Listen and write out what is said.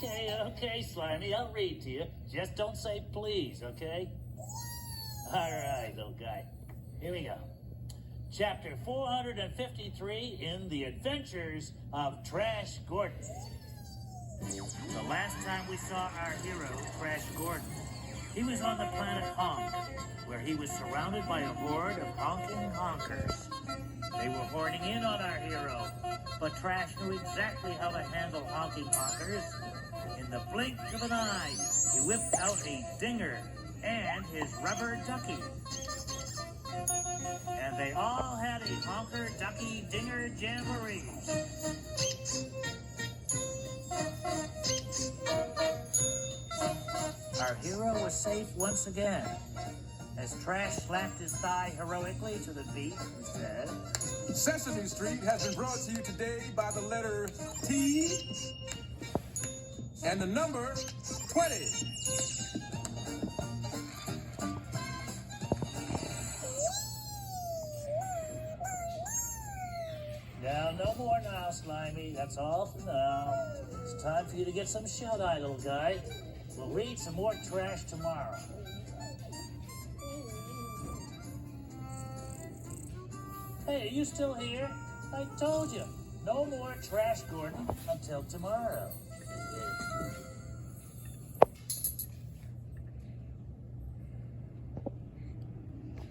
Okay, Slimy, I'll read to you. Just don't say please, okay? All right, little guy. Here we go. Chapter 453 in The Adventures of Trash Gordon. The last time we saw our hero, Trash Gordon, he was on the planet Honk, where he was surrounded by a horde of honking honkers. They were horning in on our hero, but Trash knew exactly how to handle honking honkers. In the blink of an eye, he whipped out a dinger and his rubber ducky. And they all had a honker ducky dinger jamboree. Our hero was safe once again. As Trash slapped his thigh heroically to the beat, he said, Sesame Street has been brought to you today by the letter T and the number 20. Now, no more now, Slimy. That's all for now. It's time for you to get some shut-eye, little guy. We'll read some more trash tomorrow. Hey, are you still here? I told you, no more Trash Gordon until tomorrow.